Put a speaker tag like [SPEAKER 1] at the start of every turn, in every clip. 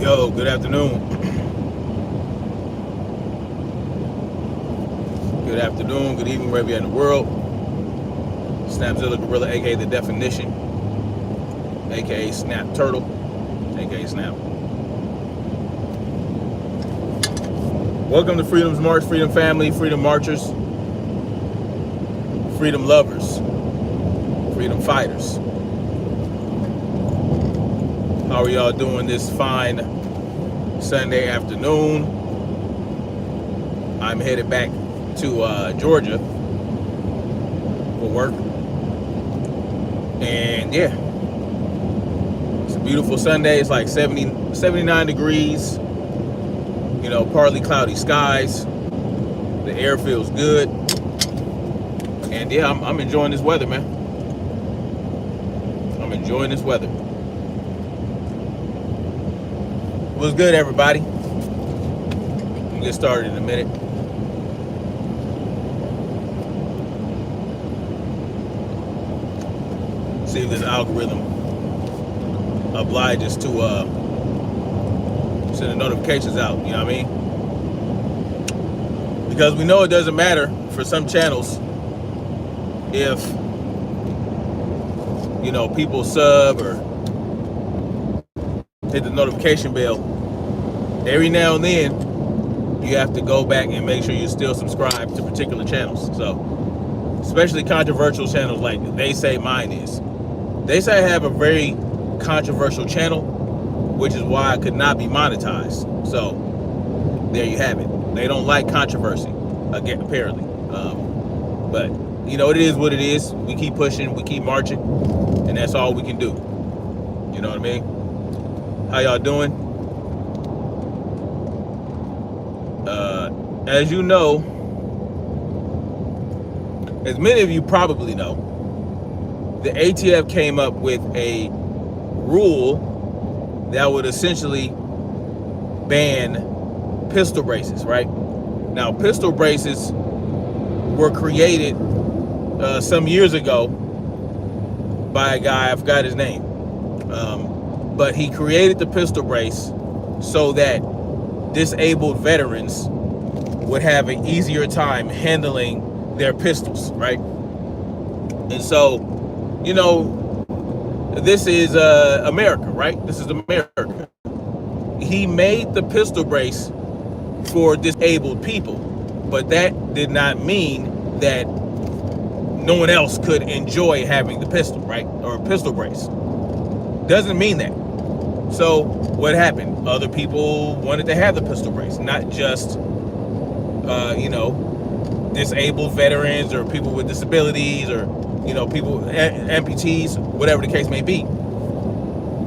[SPEAKER 1] Yo, good afternoon. Good afternoon, good evening, wherever you're in the world. Snapzilla Gorilla, aka The Definition, aka Snap Turtle, aka Snap. Welcome to Freedom's March, Freedom Family, Freedom Marchers, Freedom Lovers, Freedom Fighters. How are y'all doing this fine Sunday afternoon? I'm headed back to Georgia for work. And yeah, it's a beautiful Sunday. It's like 79 degrees, you know, partly cloudy skies. The air feels good. And yeah, I'm enjoying this weather, man. I'm enjoying this weather. What's good, everybody? We'll get started in a minute. See if this algorithm obliges to send the notifications out, you know what I mean? Because we know it doesn't matter for some channels if, you know, people sub or hit the notification bell. Every now and then you have to go back and make sure you still subscribe to particular channels. So especially controversial channels like They Say Mine Is. They Say I have a very controversial channel, which is why I could not be monetized. So there you have it. They don't like controversy, again, apparently. But you know, it is what it is. We keep pushing, we keep marching, and that's all we can do. You know what I mean? How y'all doing? As you know, as many of you probably know, the ATF came up with a rule that would essentially ban pistol braces, right? Now, pistol braces were created some years ago by a guy, I forgot his name. But he created the pistol brace so that disabled veterans would have an easier time handling their pistols, right? And so, you know, this is America, right? This is America. He made the pistol brace for disabled people, but that did not mean that no one else could enjoy having the pistol, right? Or a pistol brace. Doesn't mean that. So what happened? Other people wanted to have the pistol brace, not just, you know, disabled veterans or people with disabilities or, you know, people, amputees, whatever the case may be.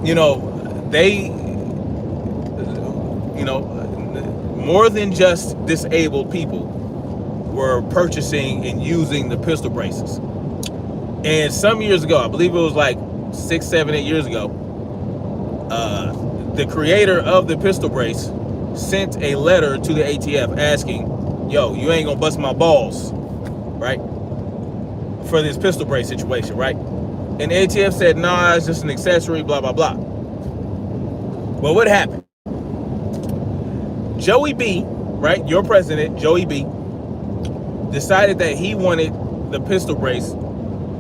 [SPEAKER 1] You know, they, you know, more than just disabled people were purchasing and using the pistol braces. And some years ago, I believe it was like 6, 7, 8 years ago, the creator of the pistol brace sent a letter to the ATF asking, yo, you ain't gonna bust my balls, right? For this pistol brace situation, right? And the ATF said, nah, it's just an accessory, blah, blah, blah. Well, what happened? Joey B, right, your president, Joey B, decided that he wanted the pistol brace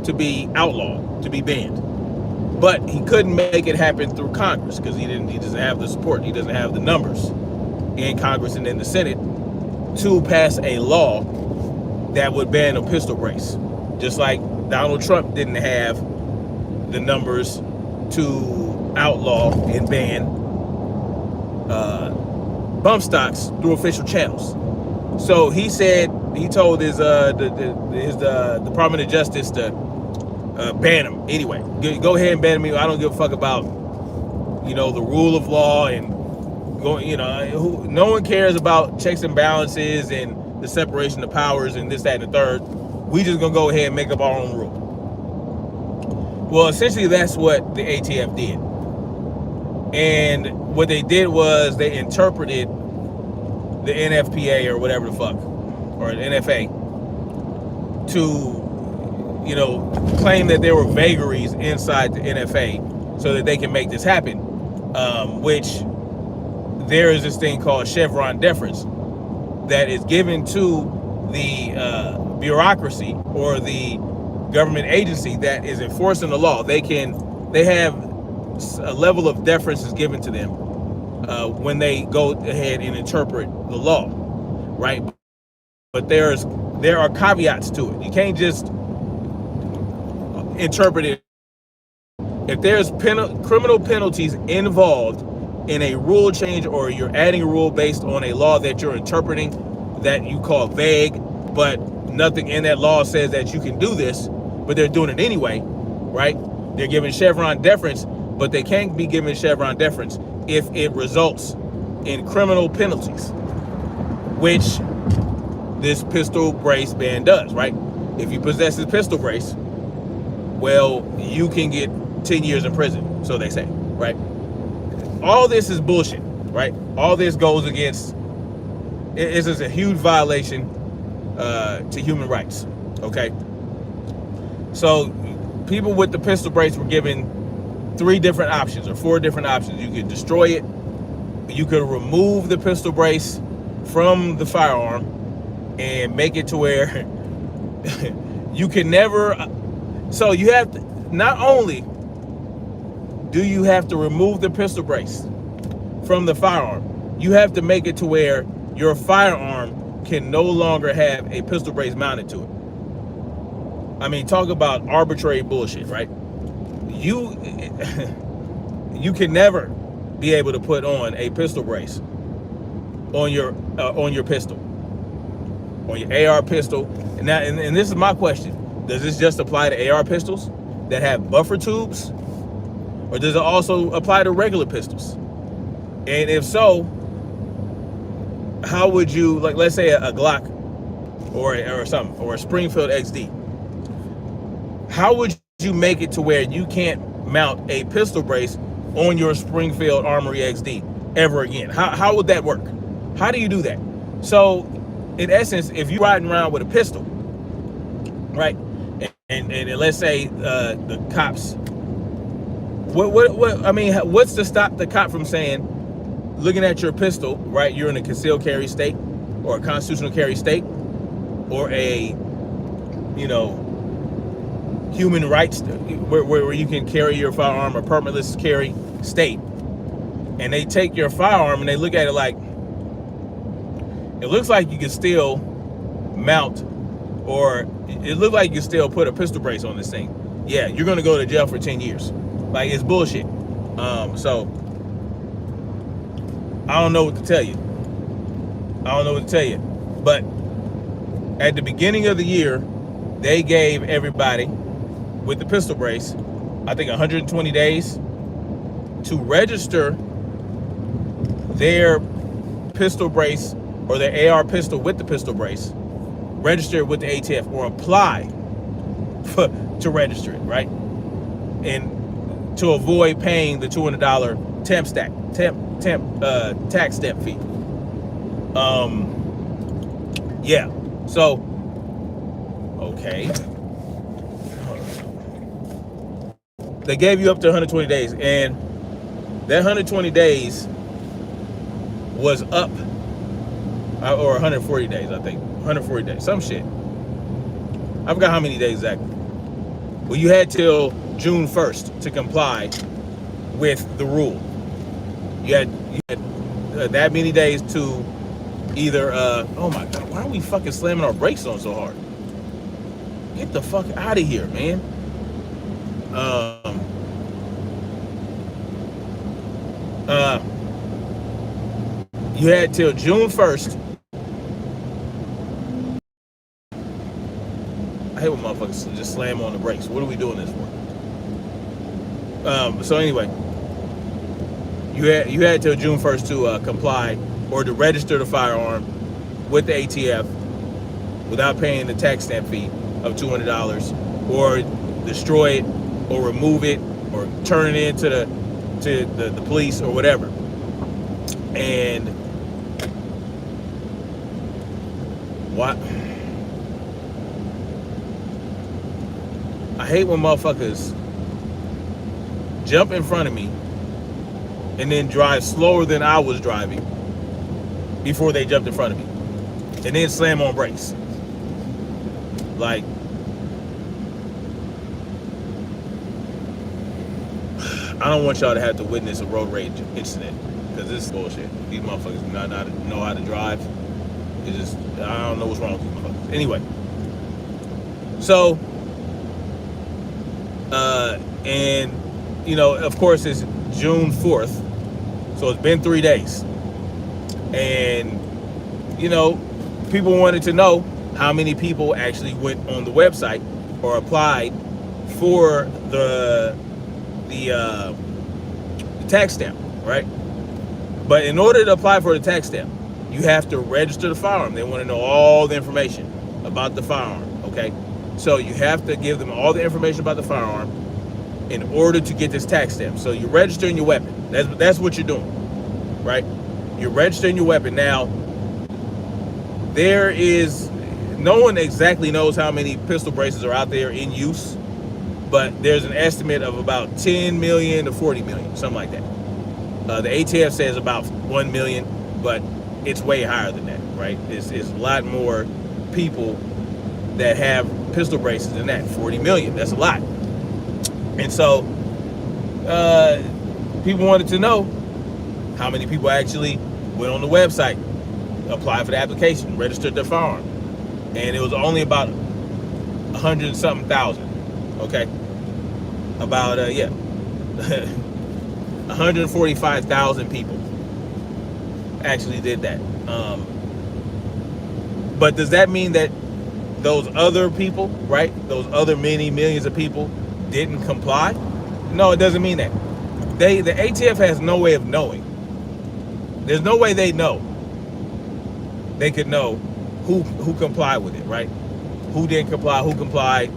[SPEAKER 1] to be outlawed, to be banned. But he couldn't make it happen through Congress because he doesn't have the support, he doesn't have the numbers in Congress and in the Senate to pass a law that would ban a pistol brace. Just like Donald Trump didn't have the numbers to outlaw and ban bump stocks through official channels. So he said, he told his Department of Justice to ban him anyway. Go ahead and ban me. I don't give a fuck about, you know, the rule of law and go. You know, no one cares about checks and balances and the separation of powers and this, that, and the third. We just gonna go ahead and make up our own rule. Well, essentially that's what the ATF did. And what they did was they interpreted the NFPA or whatever the fuck, or an NFA, to, you know, claim that there were vagaries inside the NFA so that they can make this happen, which there is this thing called Chevron deference that is given to the bureaucracy or the government agency that is enforcing the law. They have a level of deference is given to them when they go ahead and interpret the law, right? But there are caveats to it. You can't just interpret it. If there's criminal penalties involved in a rule change, or you're adding a rule based on a law that you're interpreting that you call vague, but nothing in that law says that you can do this, but they're doing it anyway, right? They're giving Chevron deference, but they can't be given Chevron deference if it results in criminal penalties, which this pistol brace ban does, right? If you possess this pistol brace, well, you can get 10 years in prison, so they say, right? All this is bullshit, right? All this goes against, this is a huge violation to human rights, okay? So people with the pistol brace were given 3 different options or 4 different options. You could destroy it, you could remove the pistol brace from the firearm and make it to where you can never, so you have to, not only do you have to remove the pistol brace from the firearm, you have to make it to where your firearm can no longer have a pistol brace mounted to it. I mean, talk about arbitrary bullshit, right? You can never be able to put on a pistol brace on your pistol, on your AR pistol. And now, and this is my question: does this just apply to AR pistols that have buffer tubes, or does it also apply to regular pistols? And if so, how would you, like, let's say a Glock or something, or a Springfield XD? How would you make it to where you can't mount a pistol brace on your Springfield Armory XD ever again? How would that work? How do you do that? So, in essence, if you're riding around with a pistol, right, and let's say the cops, what I mean, what's to stop the cop from saying, looking at your pistol, right? You're in a concealed carry state, or a constitutional carry state, or a, human rights where you can carry your firearm, or permitless carry state, and they take your firearm and they look at it like, it looks like you can still mount, or it looks like you can still put a pistol brace on this thing. Yeah, you're gonna go to jail for 10 years. Like, it's bullshit. So I don't know what to tell you. But at the beginning of the year, they gave everybody with the pistol brace, I think 120 days to register their pistol brace or their AR pistol with the pistol brace, register it with the ATF, or apply to register it, right? And to avoid paying the $200 tax stamp fee. Yeah. So, okay. They gave you up to 120 days, and that 120 days was up, or 140 days, I think. 140 days, some shit. I forgot how many days exactly. Well, you had till June 1st to comply with the rule. You had that many days to either, oh my God, why are we fucking slamming our brakes on so hard? Get the fuck out of here, man. You had till June 1st. I hate when motherfuckers just slam on the brakes. What are we doing this for? So anyway, you had till June 1st to comply, or to register the firearm with the ATF without paying the tax stamp fee of $200, or destroy it, or remove it, or turn it into the police or whatever. And what? I hate when motherfuckers jump in front of me and then drive slower than I was driving before they jumped in front of me, and then slam on brakes. Like, I don't want y'all to have to witness a road rage incident, because this is bullshit. These motherfuckers do not know how to drive. It's just, I don't know what's wrong with these motherfuckers. Anyway, so, and, you know, of course, it's June 4th, so it's been 3 days. And, you know, people wanted to know how many people actually went on the website or applied for the tax stamp, right? But in order to apply for the tax stamp, you have to register the firearm. They want to know all the information about the firearm, okay? So you have to give them all the information about the firearm in order to get this tax stamp. So you're registering your weapon. That's what you're doing, right? You're registering your weapon. Now, there is, no one exactly knows how many pistol braces are out there in use, but there's an estimate of about 10 million to 40 million, something like that. The ATF says about 1 million, but it's way higher than that, right? It's a lot more people that have pistol braces than that. 40 million, that's a lot. And so people wanted to know how many people actually went on the website, applied for the application, registered their firearm. And it was only about 100 and something thousand, okay? About, 145,000 people actually did that. But does that mean that those other people, right, those other many millions of people didn't comply? No, it doesn't mean that. The ATF has no way of knowing. There's no way they know. They could know who complied with it, right? Who didn't comply, who complied.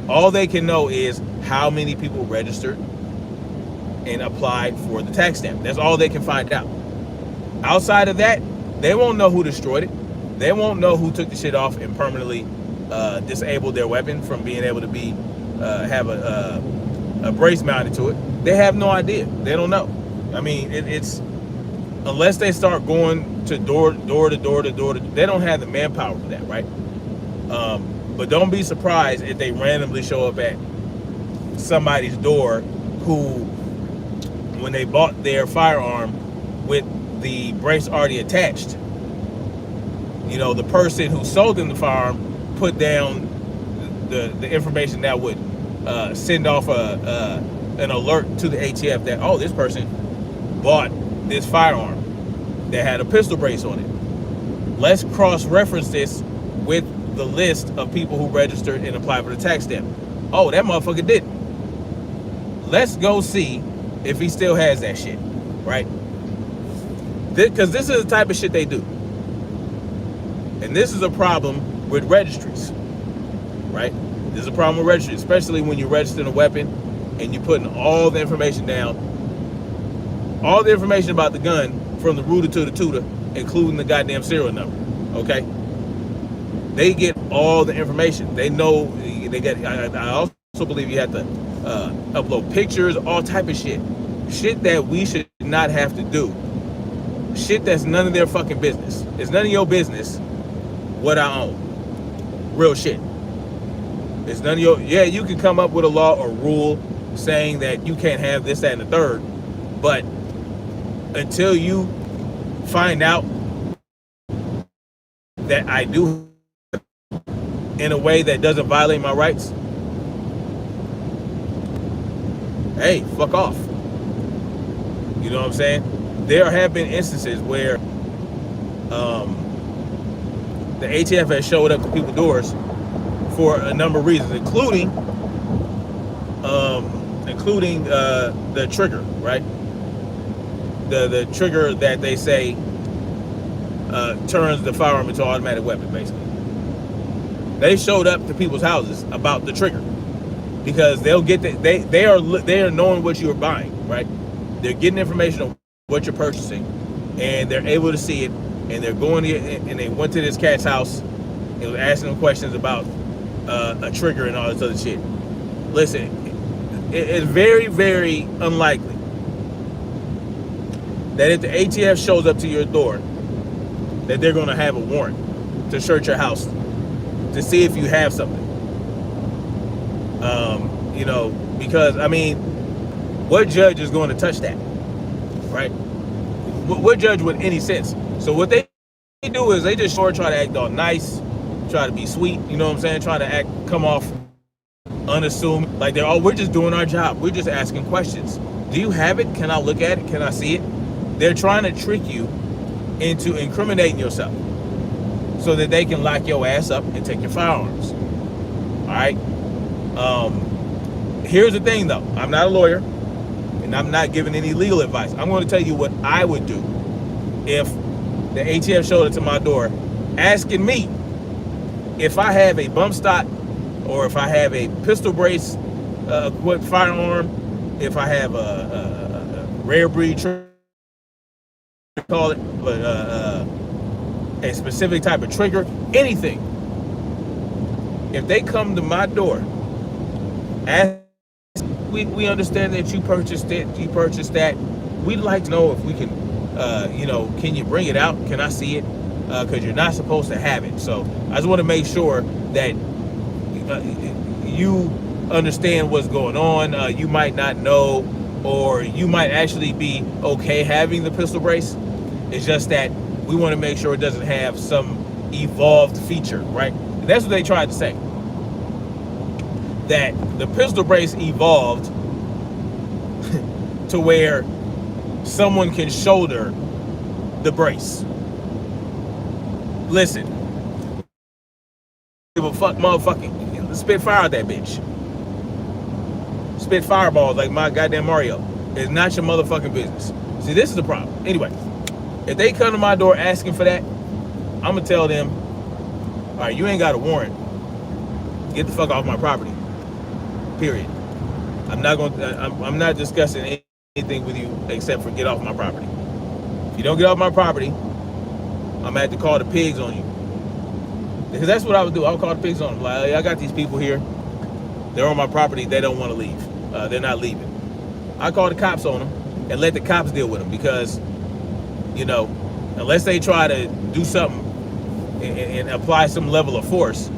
[SPEAKER 1] All they can know is how many people registered and applied for the tax stamp. That's all they can find out. Outside of that, they won't know who destroyed it. They won't know who took the shit off and permanently disabled their weapon from being able to be have a brace mounted to it. They have no idea. They don't know. I mean, it's unless they start going to door to door, they don't have the manpower for that, right? But don't be surprised if they randomly show up at somebody's door who, when they bought their firearm with the brace already attached, you know, the person who sold them the firearm put down the information that would send off an alert to the ATF that, oh, this person bought this firearm that had a pistol brace on it. Let's cross-reference this with the list of people who registered and applied for the tax stamp. Oh, that motherfucker didn't. Let's go see if he still has that shit, right? Because this is the type of shit they do. And this is a problem with registries, right? This is a problem with registries, especially when you're registering a weapon and you're putting all the information down, all the information about the gun from the rooter to the tutor, including the goddamn serial number, okay? They get all the information. They know, they get, I also believe you have to upload pictures, all type of shit. Shit that we should not have to do. Shit that's none of their fucking business. It's none of your business what I own. Real shit. It's none of your, yeah, you can come up with a law or rule saying that you can't have this, that, and the third, but until you find out that I do in a way that doesn't violate my rights, hey, fuck off. You know what I'm saying? There have been instances where the ATF has showed up to people's doors for a number of reasons, including the trigger, right? The trigger that they say turns the firearm into an automatic weapon, basically. They showed up to people's houses about the trigger because they'll get they are knowing what you are buying, right? They're getting information on what you're purchasing, and they're able to see it, and they're going to, and they went to this cat's house and was asking them questions about a trigger and all this other shit. Listen, it's very, very unlikely that if the ATF shows up to your door, that they're going to have a warrant to search your house to see if you have something. You know, because, I mean, what judge is going to touch that, right? What judge with any sense? So what they do is they just try to act all nice, try to be sweet, you know what I'm saying? Try to come off unassuming, like we're just doing our job. We're just asking questions. Do you have it? Can I look at it? Can I see it? They're trying to trick you into incriminating yourself so that they can lock your ass up and take your firearms. All right? Here's the thing, though. I'm not a lawyer, and I'm not giving any legal advice. I'm going to tell you what I would do if the ATF showed it to my door, asking me if I have a bump stock or if I have a pistol brace equipped firearm, if I have a rare breed trigger, call it, but a specific type of trigger, anything. If they come to my door, we understand that you purchased it, you purchased that. We'd like to know if we can, you know, can you bring it out? Can I see it? Because you're not supposed to have it. So I just want to make sure that you understand what's going on. You might not know, or you might actually be okay having the pistol brace. It's just that we want to make sure it doesn't have some evolved feature, right? And that's what they tried to say. That the pistol brace evolved to where someone can shoulder the brace. Listen, give a fuck, motherfucking spit fire at that bitch. Spit fireballs like my goddamn Mario. It's not your motherfucking business. See, this is the problem. Anyway, if they come to my door asking for that, I'm gonna tell them, all right, you ain't got a warrant. Get the fuck off my property. Period. I'm not discussing anything with you except for get off my property. If you don't get off my property, I'm gonna have to call the pigs on you. Because that's what I would do. I would call the pigs on them. Like, hey, I got these people here. They're on my property. They don't want to leave. They're not leaving. I call the cops on them and let the cops deal with them, because, you know, unless they try to do something and apply some level of force,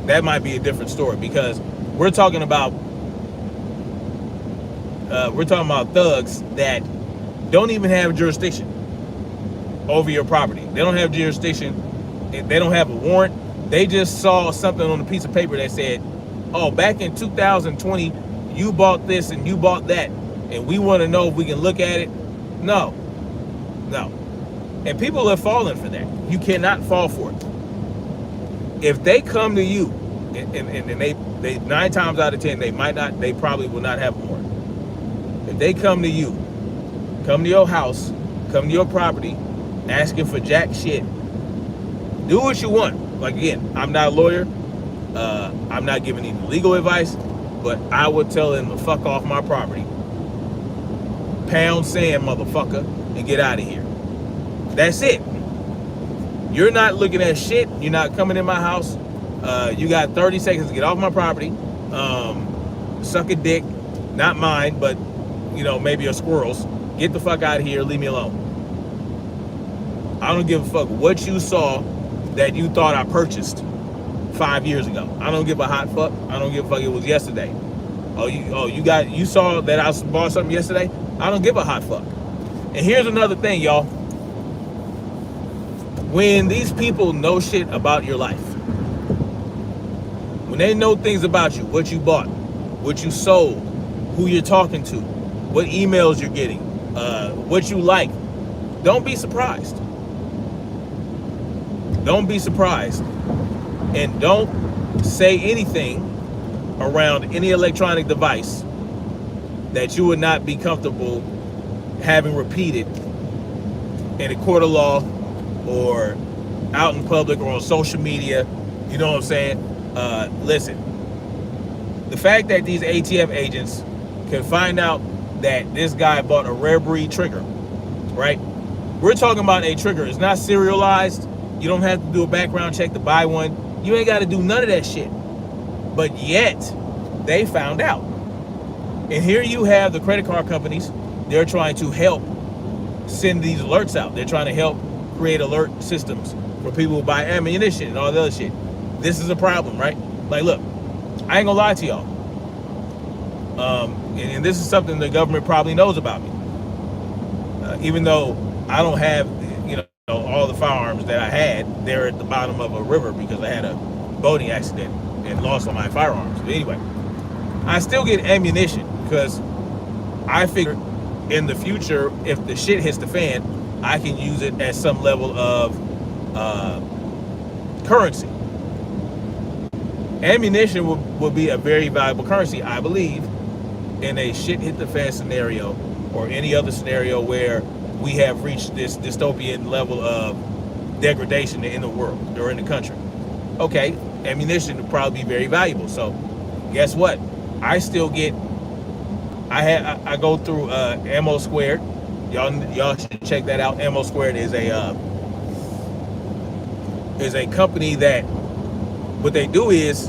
[SPEAKER 1] that might be a different story, because we're talking about thugs that don't even have jurisdiction over your property. They don't have jurisdiction. They don't have a warrant. They just saw something on a piece of paper that said, oh, back in 2020, you bought this and you bought that, and we want to know if we can look at it. No. And people have fallen for that. You cannot fall for it. If they come to you, and they 9 times out of 10, they probably will not have a warrant. If they come to you, come to your house, come to your property, asking for jack shit, do what you want. Like, again, I'm not a lawyer. I'm not giving any legal advice, but I would tell them to fuck off my property. Pound sand, motherfucker, and get out of here. That's it. You're not looking at shit. You're not coming in my house. You got 30 seconds to get off my property. Suck a dick. Not mine, but, you know, maybe a squirrel's. Get the fuck out of here. Leave me alone. I don't give a fuck what you saw that you thought I purchased 5 years ago. I don't give a hot fuck. I don't give a fuck. It was yesterday. You saw that I bought something yesterday? I don't give a hot fuck. And here's another thing, y'all. When these people know shit about your life, when they know things about you, what you bought, what you sold, who you're talking to, what emails you're getting, what you like, don't be surprised. Don't be surprised. And don't say anything around any electronic device that you would not be comfortable having repeated in a court of law or out in public or on social media. You know what I'm saying? Listen, the fact that these ATF agents can find out that this guy bought a rare breed trigger, right? We're talking about a trigger. It's not serialized. You don't have to do a background check to buy one. You ain't got to do none of that shit. But yet, they found out. And here you have the credit card companies they're trying to help send these alerts out. They're trying to help create alert systems for people who buy ammunition and all the other shit. This is a problem, right? Like, look, I ain't gonna lie to y'all. And this is something the government probably knows about me. Even though I don't have, all the firearms that I had, they're at the bottom of a river because I had a boating accident and lost all my firearms. But anyway, I still get ammunition because I figure in the future, if the shit hits the fan, I can use it at some level of currency. Ammunition would be a very valuable currency, I believe, in a shit hit the fan scenario or any other scenario where we have reached this dystopian level of degradation in the world or in the country. Okay, ammunition would probably be very valuable. So guess what? I still get, I go through Ammo Squared. Y'all should check that out. Ammo Squared is a company that what they do is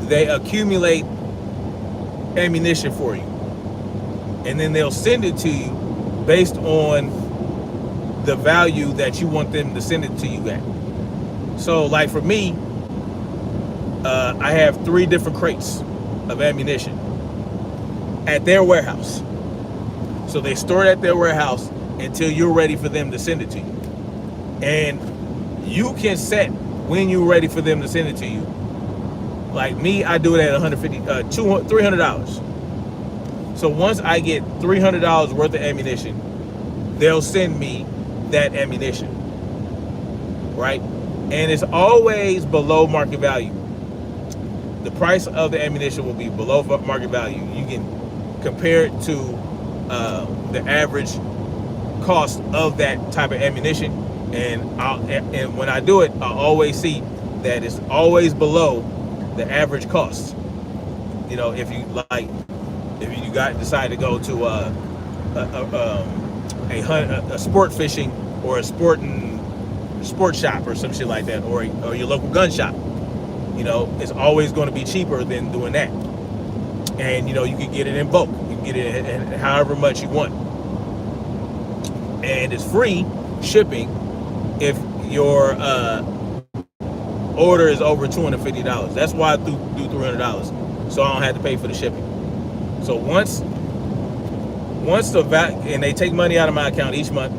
[SPEAKER 1] they accumulate ammunition for you, and then they'll send it to you based on the value that you want them to send it to you at. So like for me, I have 3 different crates of ammunition at their warehouse. So they store it at their warehouse until you're ready for them to send it to you. And you can set when you're ready for them to send it to you. Like me, I do it at $150, $300. So once I get $300 worth of ammunition, they'll send me that ammunition, right? And it's always below market value. The price of the ammunition will be below market value. You can compare it to the average cost of that type of ammunition, and when I do it, I always see that it's always below the average cost. If you decide to go to a sport fishing or a sport shop or some shit like that, or your local gun shop, it's always going to be cheaper than doing that. And you can get it in bulk. You can get it at however much you want, and it's free shipping if your order is over $250. That's why I do $300, so I don't have to pay for the shipping. So once and they take money out of my account each month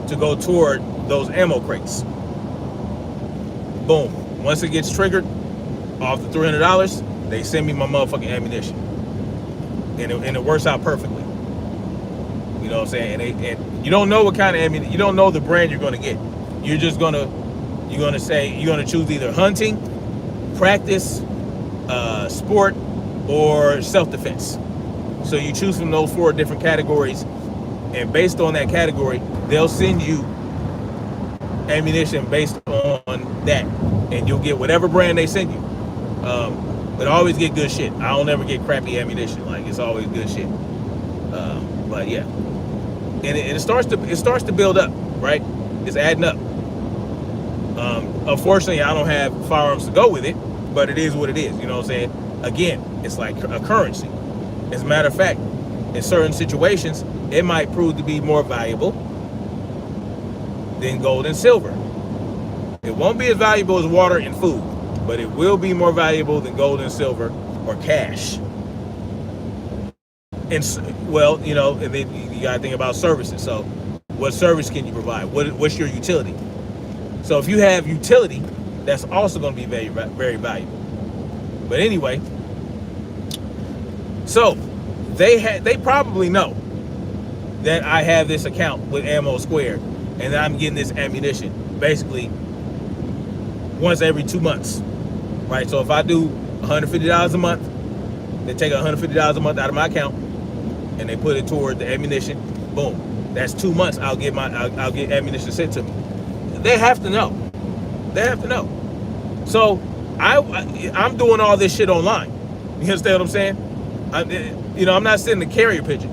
[SPEAKER 1] to go toward those ammo crates. Boom. Once it gets triggered off the $300, they send me my motherfucking ammunition, and it works out perfectly. You know what I'm saying? And you don't know what kind of ammunition, you don't know the brand you're going to get. You're going to choose either hunting, practice, sport, or self-defense. So you choose from those 4 different categories, and based on that category, they'll send you ammunition based on that, and you'll get whatever brand they send you. But I always get good shit. I don't ever get crappy ammunition. Like, it's always good shit. But yeah, and it starts to build up, right? It's adding up. Unfortunately, I don't have firearms to go with it, but it is what it is. You know what I'm saying? Again, it's like a currency. As a matter of fact, in certain situations, it might prove to be more valuable than gold and silver. It won't be as valuable as water and food, but it will be more valuable than gold and silver or cash. And and then you gotta think about services. So what service can you provide? What's your utility? So if you have utility, that's also going to be very, very valuable. But anyway, so they probably know that I have this account with Ammo Squared, and that I'm getting this ammunition basically once every 2 months, right? So if I do $150 a month, they take $150 a month out of my account and they put it toward the ammunition. Boom, that's 2 months. I'll get ammunition sent to me. They have to know. They have to know. So I'm doing all this shit online. You understand what I'm saying? I'm not sending a carrier pigeon.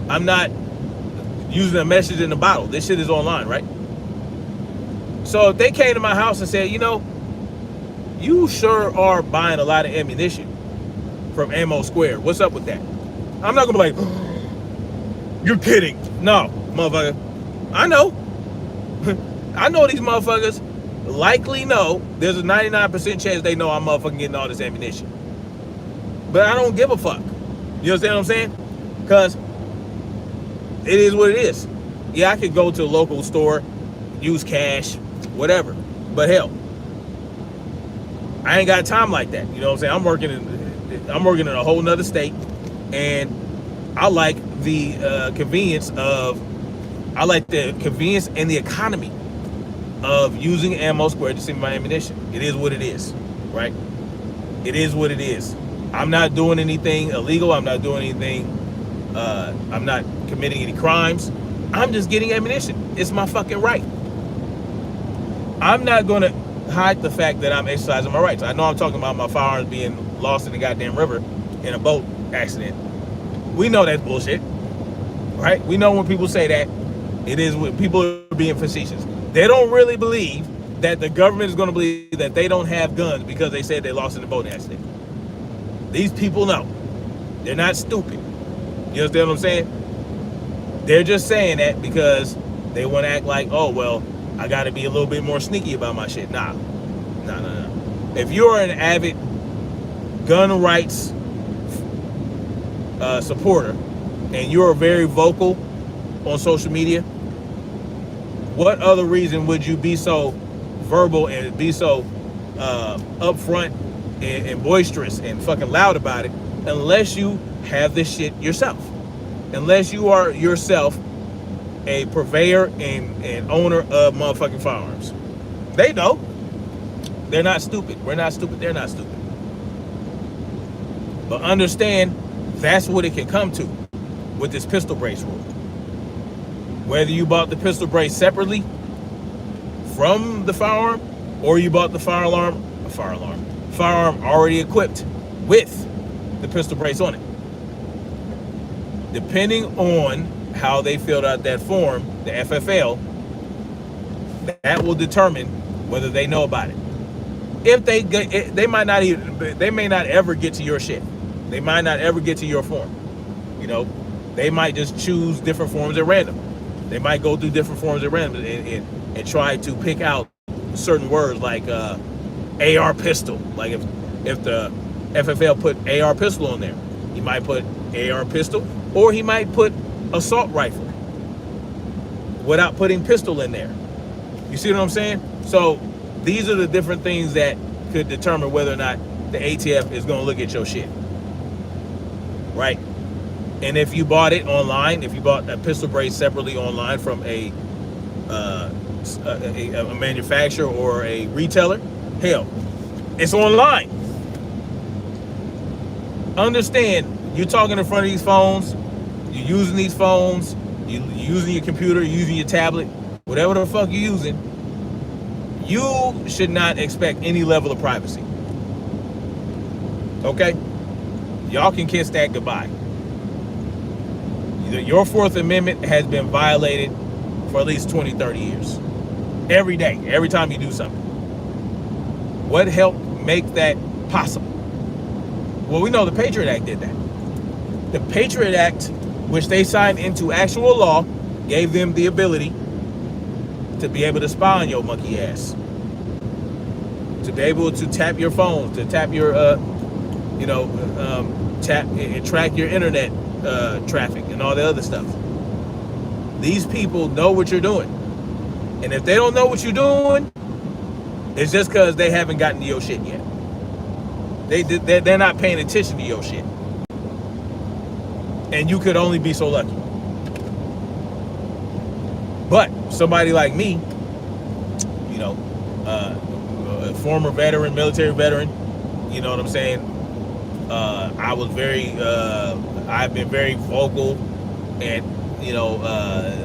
[SPEAKER 1] I'm not using a message in the bottle. This shit is online, right? So if they came to my house and said, you sure are buying a lot of ammunition from ammo squared. What's up with that? I'm not gonna be like, you're kidding. No, motherfucker. I know. I know these motherfuckers likely know. There's a 99% chance they know I'm motherfucking getting all this ammunition. But I don't give a fuck. You understand what I'm saying? Because it is what it is. Yeah, I could go to a local store, use cash, whatever. But hell, I ain't got time like that. You know what I'm saying? I'm working in a whole nother state, and I like the convenience and the economy of using ammo squared to send my ammunition. It is what it is, right? It is what it is. I'm not doing anything illegal. I'm not doing anything. I'm not committing any crimes. I'm just getting ammunition. It's my fucking right. I'm not going to hide the fact that I'm exercising my rights. I know I'm talking about my firearms being lost in the goddamn river in a boat accident. We know that's bullshit, right? We know when people say that, it is what people are being facetious. They don't really believe that the government is going to believe that they don't have guns because they said they lost in a boat accident. These people know. They're not stupid. You understand what I'm saying? They're just saying that because they want to act like, oh, well, I got to be a little bit more sneaky about my shit. Nah. If you're an avid gun rights supporter and you're very vocal on social media, what other reason would you be so verbal and be so upfront and boisterous and fucking loud about it unless you have this shit yourself? Unless you are yourself a purveyor and owner of motherfucking firearms. They know. They're not stupid. We're not stupid. They're not stupid. But understand, that's what it can come to with this pistol brace rule. Whether you bought the pistol brace separately from the firearm, or you bought the firearm already equipped with the pistol brace on it. Depending on how they filled out that form, the FFL, that will determine whether they know about it. If they may not ever get to your shit. They might not ever get to your form. You know, they might just choose different forms at random. They might go through different forms at random and try to pick out certain words like AR pistol. Like if the FFL put AR pistol on there, he might put AR pistol, or he might put assault rifle without putting pistol in there. You see what I'm saying? So these are the different things that could determine whether or not the ATF is going to look at your shit, right? And if you bought it online, if you bought a pistol brace separately online from a manufacturer or a retailer, hell, it's online. Understand, you're talking in front of these phones, you're using these phones, you're using your computer, you're using your tablet, whatever the fuck you're using, you should not expect any level of privacy. Okay? Y'all can kiss that goodbye. Your Fourth Amendment has been violated for at least 20, 30 years. Every day, every time you do something. What helped make that possible? Well, we know the Patriot Act did that. The Patriot Act, which they signed into actual law, gave them the ability to be able to spy on your monkey ass. To be able to tap your phone, to tap your, tap and track your internet traffic and all the other stuff. These people know what you're doing. And if they don't know what you're doing, it's just because they haven't gotten to your shit yet. They're not paying attention to your shit. And you could only be so lucky. But somebody like me, a former veteran, military veteran, you know what I'm saying? I've been very vocal and,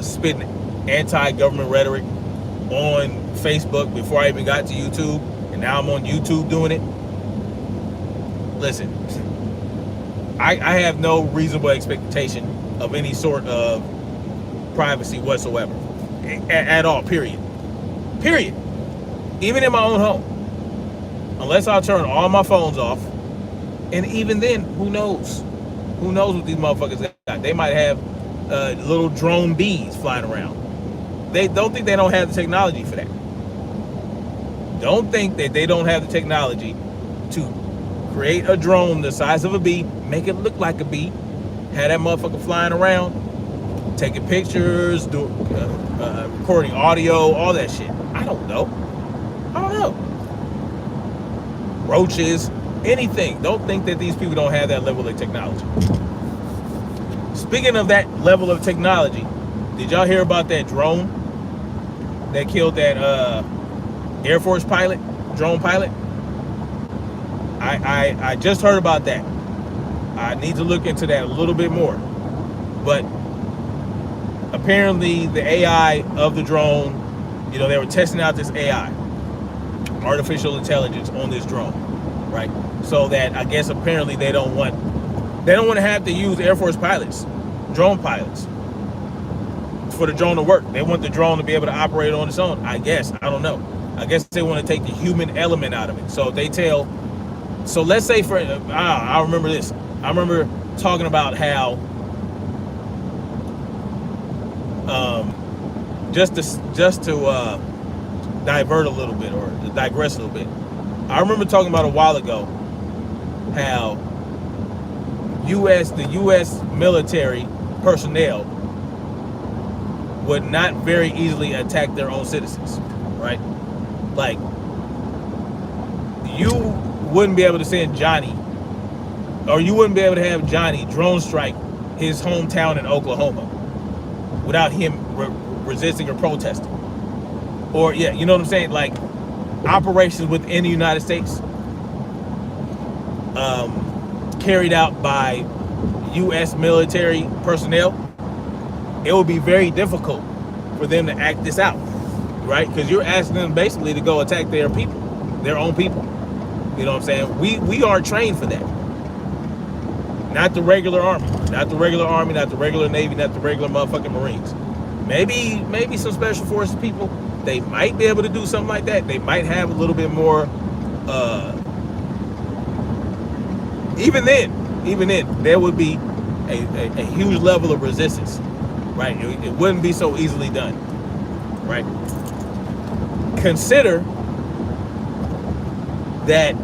[SPEAKER 1] spitting anti-government rhetoric on Facebook before I even got to YouTube. And now I'm on YouTube doing it. Listen, I have no reasonable expectation of any sort of privacy whatsoever. At all, period. Even in my own home. Unless I turn all my phones off And even then, who knows? Who knows what these motherfuckers got? They might have little drone bees flying around. They don't think they don't have the technology for that. Don't think that they don't have the technology to create a drone the size of a bee, make it look like a bee, have that motherfucker flying around, taking pictures, recording audio, all that shit. I don't know. Roaches, anything. Don't think that these people don't have that level of technology. Speaking of that level of technology, did y'all hear about that drone that killed that Air Force pilot, drone pilot? I just heard about that. I need to look into that a little bit more. But apparently the AI of the drone, they were testing out this AI, artificial intelligence, on this drone, right? So that, I guess, apparently they don't want to have to use Air Force pilots, drone pilots, for the drone to work. They want the drone to be able to operate on its own, I guess. I don't know. I guess they want to take the human element out of it. So let's say I remember this. I remember talking about how just to divert a little bit, or to digress a little bit. I remember talking about a while ago how the U.S. military personnel would not very easily attack their own citizens, right? Like, you wouldn't be able to send Johnny, or you wouldn't be able to have Johnny drone strike his hometown in Oklahoma without him resisting or protesting. Or, yeah, you know what I'm saying? Like, operations within the United States carried out by U.S. military personnel, it would be very difficult for them to act this out, right? Because you're asking them basically to go attack their people, their own people. You know what I'm saying? We aren't trained for that. Not the regular army, not the regular Navy, not the regular motherfucking Marines. Maybe some special forces people, they might be able to do something like that. They might have a little bit more. Even then, there would be a huge level of resistance, right? It wouldn't be so easily done, right? Consider that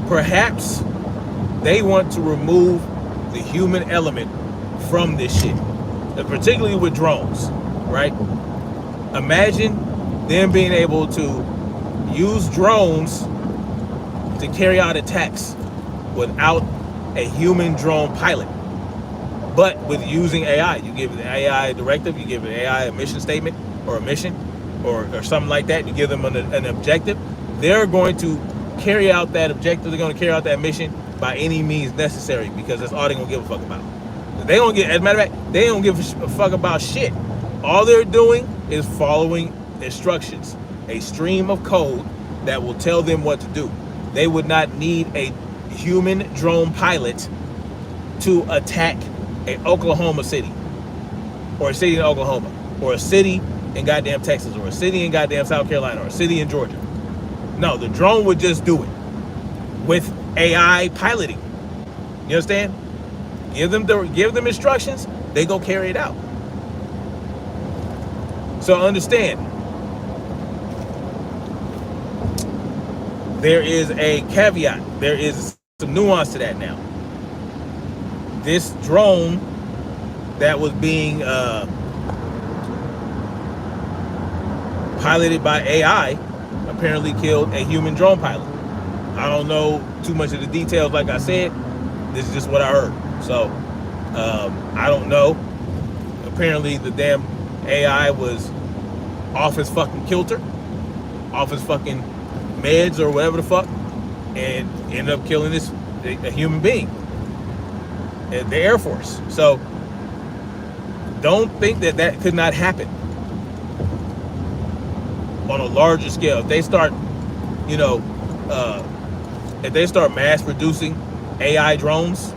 [SPEAKER 1] perhaps they want to remove the human element from this shit, particularly with drones, right? Imagine them being able to use drones to carry out attacks without a human drone pilot, but with using AI. You give the AI a directive, you give the AI a mission statement or a mission or something like that. You give them an objective. They're going to carry out that objective. They're going to carry out that mission by any means necessary, because that's all they're going to give a fuck about. They don't get, as a matter of fact, they don't give a fuck about shit. All they're doing is following instructions, a stream of code that will tell them what to do. They would not need a human drone pilot to attack an Oklahoma city, or a city in Oklahoma, or a city in goddamn Texas, or a city in goddamn South Carolina, or a city in Georgia. No, the drone would just do it with AI piloting. You understand? Give them instructions, they go carry it out. So understand, there is a caveat. There is some nuance to that now. This drone that was being piloted by AI apparently killed a human drone pilot. I don't know too much of the details, like I said. This is just what I heard. So, I don't know. Apparently the damn AI was off his fucking kilter, off his fucking meds or whatever the fuck, and ended up killing a human being at the Air Force. So don't think that could not happen on a larger scale. If they start, if they start mass producing AI drones,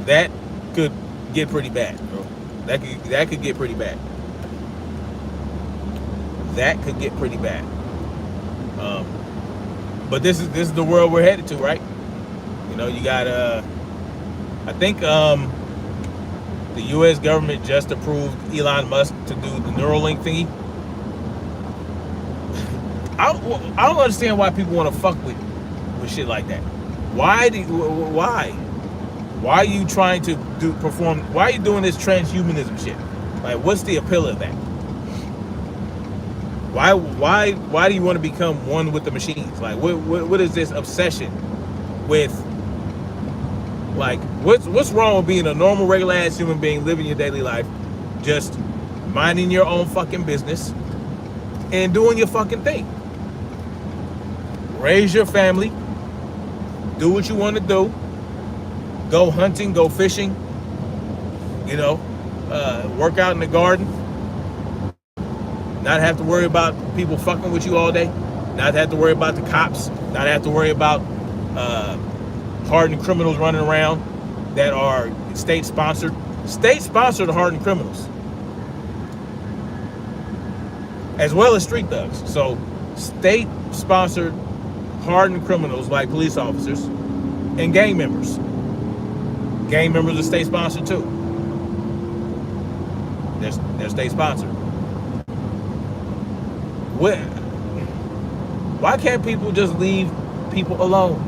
[SPEAKER 1] that could get pretty bad, bro. That could get pretty bad. That could get pretty bad. But this is the world we're headed to, right? You know, you got I think the U.S. government just approved Elon Musk to do the Neuralink thingy. I don't understand why people want to fuck with shit like that. Why are you trying to perform? Why are you doing this transhumanism shit? Like, what's the appeal of that? Why do you want to become one with the machines? Like, what is this obsession with? Like, what's wrong with being a normal, regular ass human being, living your daily life, just minding your own fucking business and doing your fucking thing? Raise your family, do what you want to do, go hunting, go fishing, you know, work out in the garden, not have to worry about people fucking with you all day, not have to worry about the cops, not have to worry about hardened criminals running around that are state-sponsored. State-sponsored hardened criminals, as well as street thugs. So state-sponsored hardened criminals like police officers and gang members. Gang members are state-sponsored too. They're state-sponsored. Why can't people just leave people alone?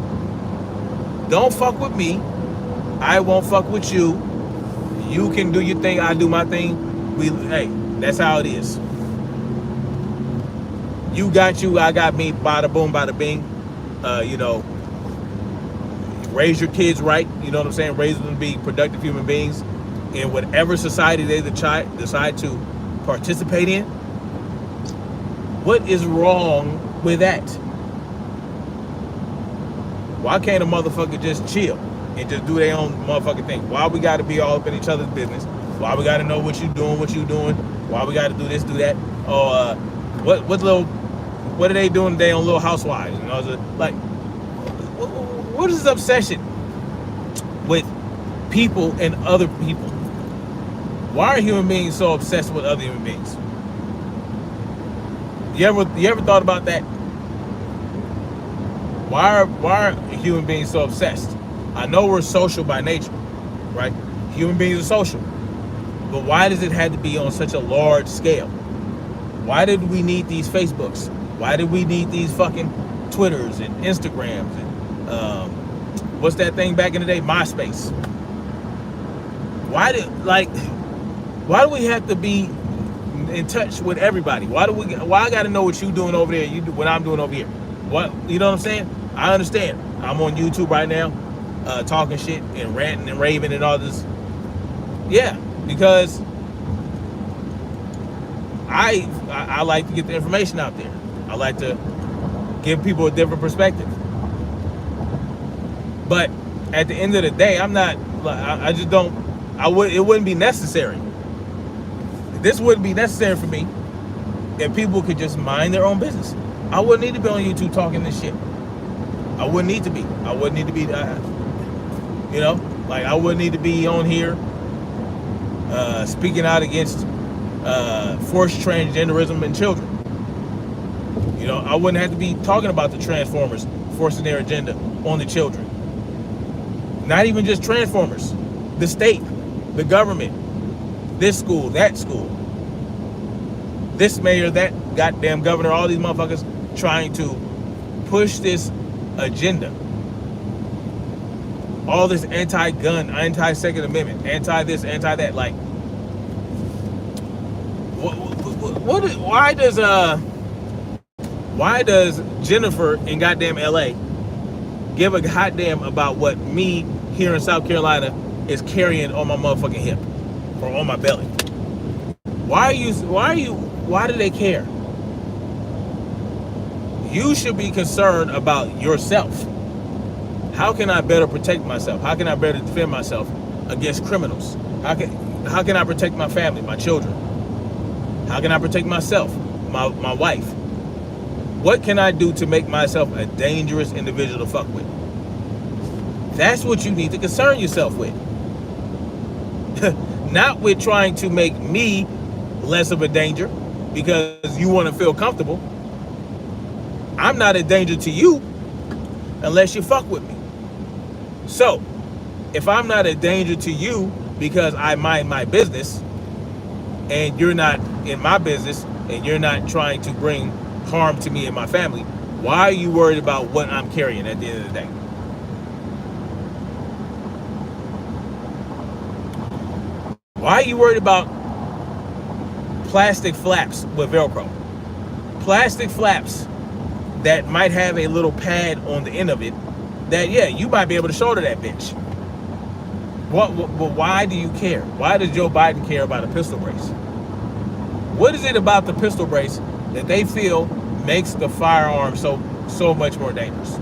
[SPEAKER 1] Don't fuck with me. I won't fuck with you. You can do your thing. I do my thing. Hey, that's how it is. You got you. I got me. Bada boom, bada bing. You know, raise your kids right. You know what I'm saying? Raise them to be productive human beings in whatever society they decide to participate in. What is wrong with that? Why can't a motherfucker just chill and just do their own motherfucking thing? Why we got to be all up in each other's business? Why we got to know what you doing? Why we got to do this, do that? Oh, what are they doing today on Little Housewives? You know, like, what is this obsession with people and other people? Why are human beings so obsessed with other human beings? You ever thought about that? Why are human beings so obsessed? I know we're social by nature, right? Human beings are social. But why does it have to be on such a large scale? Why did we need these Facebooks? Why did we need these fucking Twitters and Instagrams and what's that thing back in the day? MySpace. Why do we have to be in touch with everybody? Why I got to know what you doing over there, what I'm doing over here? What, you know what I'm saying? I understand. I'm on YouTube right now, talking shit and ranting and raving and all this. Yeah, because I like to get the information out there. I like to give people a different perspective. But at the end of the day, I'm not. I just don't. It wouldn't be necessary. This wouldn't be necessary for me if people could just mind their own business. I wouldn't need to be on YouTube talking this shit. I wouldn't need to be. I wouldn't need to be. You know, like, I wouldn't need to be on here speaking out against forced transgenderism in children. You know, I wouldn't have to be talking about the Transformers forcing their agenda on the children. Not even just Transformers. The state, the government, this school, that school, this mayor, that goddamn governor, all these motherfuckers trying to push this agenda. All this anti-gun, anti-Second Amendment, anti-this, anti-that. Like, why does Jennifer in goddamn LA give a goddamn about what me here in South Carolina is carrying on my motherfucking hip or on my belly? Why do they care? You should be concerned about yourself. How can I better protect myself? How can I better defend myself against criminals? How can I protect my family, my children? How can I protect myself, my wife? What can I do to make myself a dangerous individual to fuck with? That's what you need to concern yourself with. Not with trying to make me less of a danger because you want to feel comfortable. I'm not a danger to you unless you fuck with me. So, if I'm not a danger to you because I mind my business and you're not in my business and you're not trying to bring harm to me and my family, why are you worried about what I'm carrying at the end of the day? Why are you worried about plastic flaps with Velcro? Plastic flaps that might have a little pad on the end of it that, yeah, you might be able to shoulder that bitch. But why do you care? Why does Joe Biden care about a pistol brace? What is it about the pistol brace that they feel makes the firearm so much more dangerous?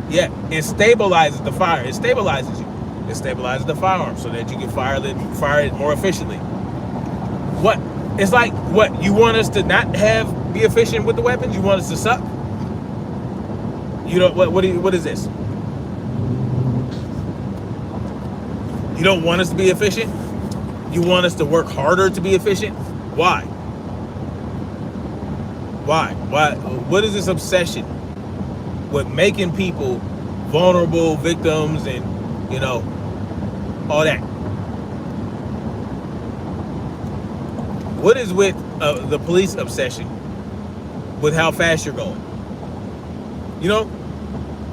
[SPEAKER 1] Yeah, it stabilizes the fire. It stabilizes you. It stabilizes the firearm so that you can fire it more efficiently. What? It's like, what? You want us to not be efficient with the weapons? You want us to suck? You know what is this? You don't want us to be efficient? You want us to work harder to be efficient? Why? Why? What is this obsession with making people vulnerable victims and, you know, all that? What is with the police obsession with how fast you're going? You know,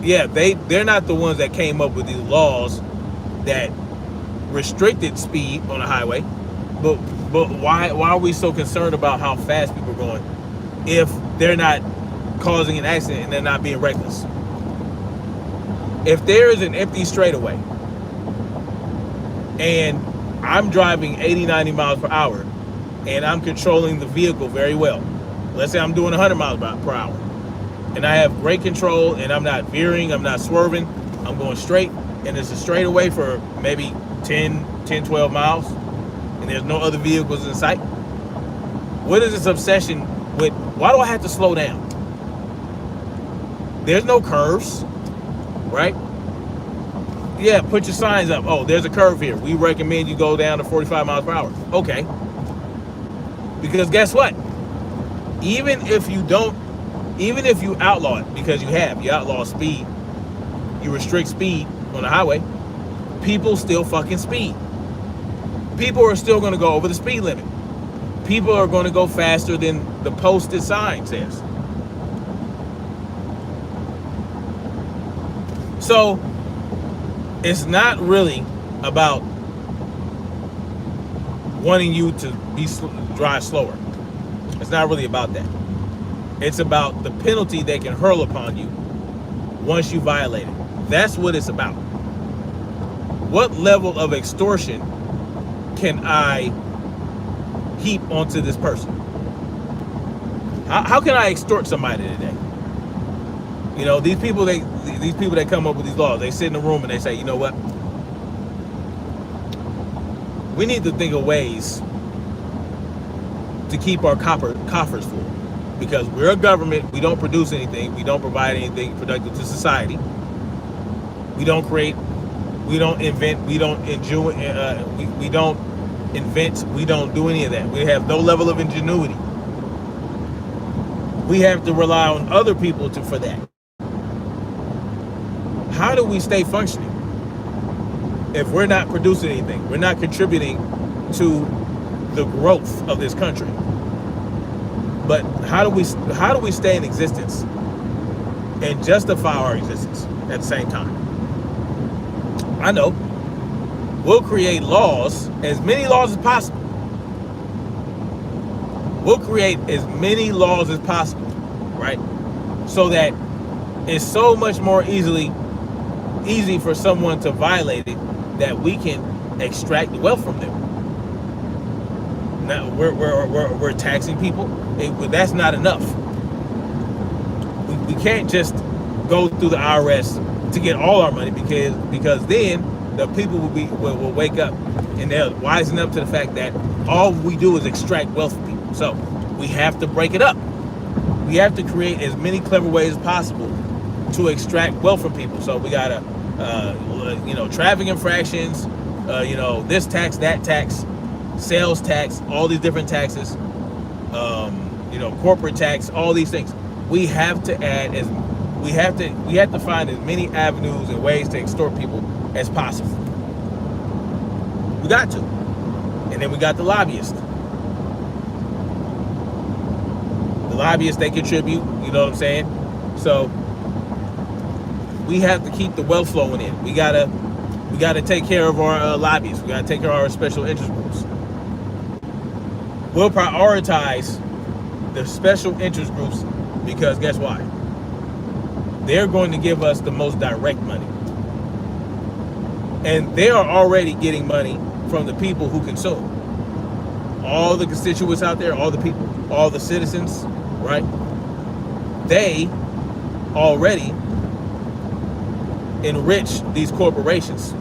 [SPEAKER 1] yeah, they're not the ones that came up with these laws that restricted speed on a highway, but why are we so concerned about how fast people are going if they're not causing an accident and they're not being reckless? If there is an empty straightaway and I'm driving 80, 90 miles per hour and I'm controlling the vehicle very well, let's say I'm doing 100 miles per hour, and I have great control and I'm not veering, I'm not swerving, I'm going straight, and it's a straightaway for maybe 10, 12 miles, and there's no other vehicles in sight. What is this obsession with, why do I have to slow down? There's no curves, right? Yeah, put your signs up. Oh, there's a curve here. We recommend you go down to 45 miles per hour. Okay. Because guess what? Even if you outlaw it, because you outlaw speed, you restrict speed on the highway, people still fucking speed. People are still going to go over the speed limit. People are going to go faster than the posted sign says. So it's not really about wanting you to drive slower. It's not really about that. It's about the penalty they can hurl upon you once you violate it. That's what it's about. What level of extortion can I heap onto this person? How can I extort somebody today? You know, these people that come up with these laws, they sit in a room and they say, you know what? We need to think of ways to keep our coffers full. Because we're a government, we don't produce anything, we don't provide anything productive to society. We don't create, we don't invent, we don't enjoy, we don't invent, we don't do any of that. We have no level of ingenuity. We have to rely on other people for that. How do we stay functioning if we're not producing anything? We're not contributing to the growth of this country. But how do we stay in existence and justify our existence at the same time? I know. We'll create laws, as many laws as possible. We'll create as many laws as possible, right? So that it's so much more easy for someone to violate it that we can extract wealth from them. Now we're taxing people. That's not enough. We can't just go through the IRS to get all our money because then the people will wake up and they'll wisen up to the fact that all we do is extract wealth from people. So we have to break it up. We have to create as many clever ways as possible to extract wealth from people. So we gotta, traffic infractions, this tax, that tax, sales tax, all these different taxes, corporate tax, all these things. we have to we have to find as many avenues and ways to extort people as possible. We got to. And then we got the lobbyists. The lobbyists, they contribute, you know what I'm saying? So we have to keep the wealth flowing in. We gotta take care of our lobbyists. We gotta take care of our special interest groups. We'll prioritize the special interest groups because guess why? They're going to give us the most direct money. And they are already getting money from the people who consume. All the constituents out there, all the people, all the citizens, right? They already enrich these corporations.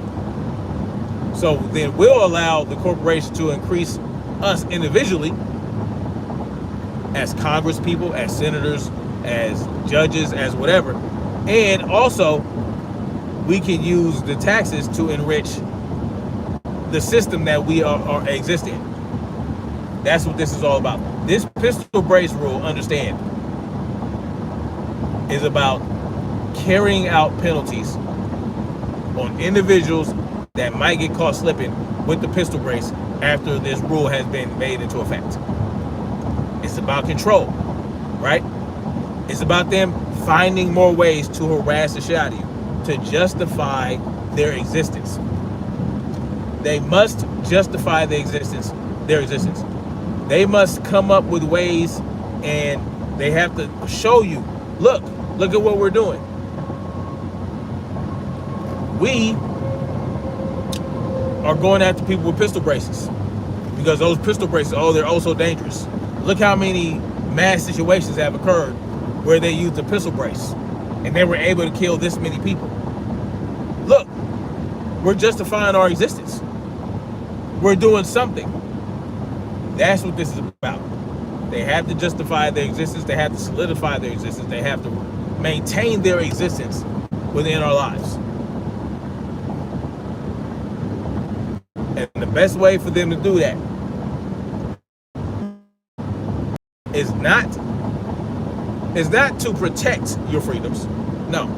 [SPEAKER 1] So then we'll allow the corporation to increase us individually as Congress people, as senators, as judges, as whatever. And also, we can use the taxes to enrich the system that we are existing in. That's what this is all about. This pistol brace rule, understand, is about carrying out penalties on individuals that might get caught slipping with the pistol brace after this rule has been made into effect. It's about control, right? It's about them finding more ways to harass the shit out of you, to justify their existence. They must justify their existence. They must come up with ways, and they have to show you, look at what we're doing. We are going after people with pistol braces because those pistol braces, they're oh so dangerous. Look how many mass situations have occurred where they used a pistol brace and they were able to kill this many people. Look, we're justifying our existence. We're doing something. That's what this is about. They have to justify their existence. They have to solidify their existence. They have to maintain their existence within our lives. And the best way for them to do that is not to protect your freedoms. No.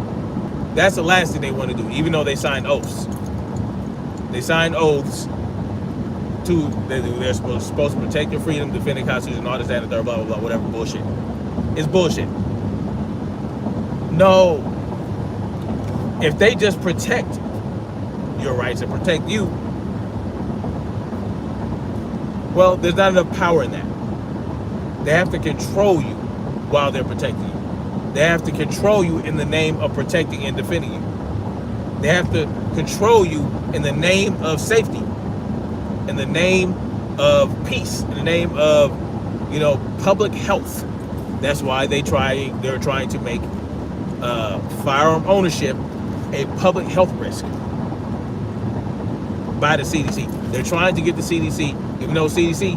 [SPEAKER 1] That's the last thing they want to do, even though they signed oaths. They signed oaths they're supposed to protect your freedom, defend the Constitution, all this, that, and the third, blah, blah, blah, whatever bullshit. It's bullshit. No. If they just protect your rights and protect you, well, there's not enough power in that. They have to control you while they're protecting you. They have to control you in the name of protecting and defending you. They have to control you in the name of safety, in the name of peace, in the name of, public health. That's why they're trying to make firearm ownership a public health risk by the CDC. They're trying to get the CDC, even though CDC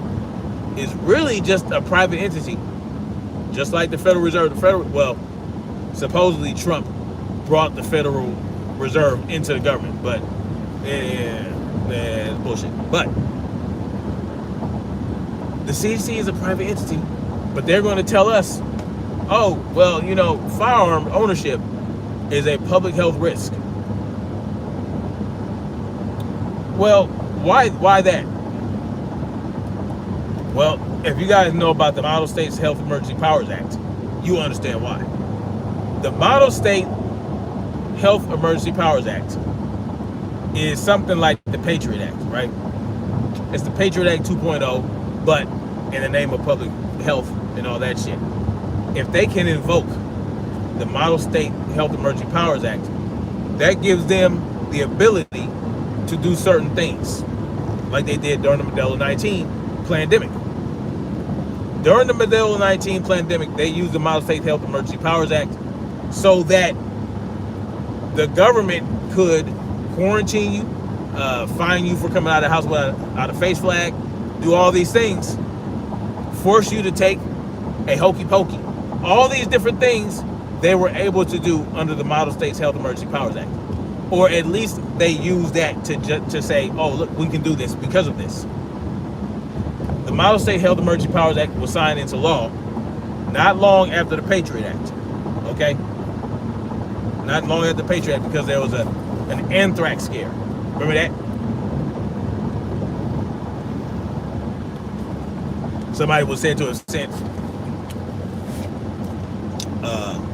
[SPEAKER 1] is really just a private entity, just like the Federal Reserve. Supposedly Trump brought the Federal Reserve into the government, but it's bullshit. But the CDC is a private entity, but they're going to tell us, firearm ownership is a public health risk. Well, why that? Well, if you guys know about the Model States Health Emergency Powers Act, you understand why. The Model State Health Emergency Powers Act is something like the Patriot Act, right? It's the Patriot Act 2.0, but in the name of public health and all that shit. If they can invoke the Model State Health Emergency Powers Act, that gives them the ability to do certain things, like they did during the Medela-19 pandemic. During the Medela-19 pandemic, they used the Model State Health Emergency Powers Act so that the government could quarantine you, fine you for coming out of the house without a face flag, do all these things, force you to take a hokey pokey. All these different things they were able to do under the Model States Health Emergency Powers Act. Or at least they use that to say, oh, look, we can do this because of this. The Model State Health Emergency Powers Act was signed into law Not long after the Patriot Act. Okay? Not long after the Patriot Act, because there was an anthrax scare. Remember that? Somebody was said to have sent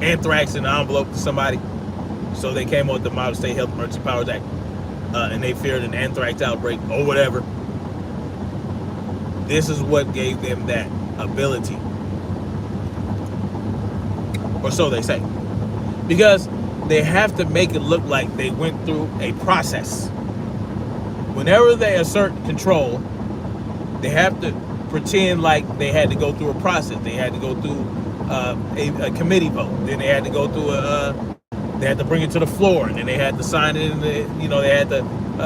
[SPEAKER 1] anthrax in an envelope to somebody. So they came up with the Model State Health Emergency Powers Act. And they feared an anthrax outbreak or whatever. This is what gave them that ability. Or so they say. Because they have to make it look like they went through a process. Whenever they assert control, they have to pretend like they had to go through a process. They had to go through a committee vote. Then they had to go through they had to bring it to the floor, and then they had to sign it in the, they had to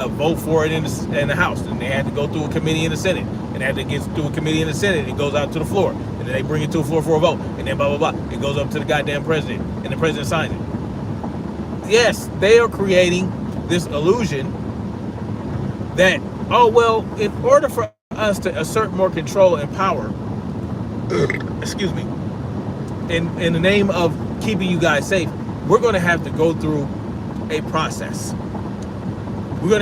[SPEAKER 1] vote for it in the House, and they had to go through a committee in the Senate, and they had to get through a committee in the Senate. It goes out to the floor, and then they bring it to the floor for a vote, and then blah blah blah. It goes up to the goddamn president, and the president signs it. Yes, they are creating this illusion that, oh well, in order for us to assert more control and power, excuse me, in the name of keeping you guys safe, we're going to have to go through a process. We're going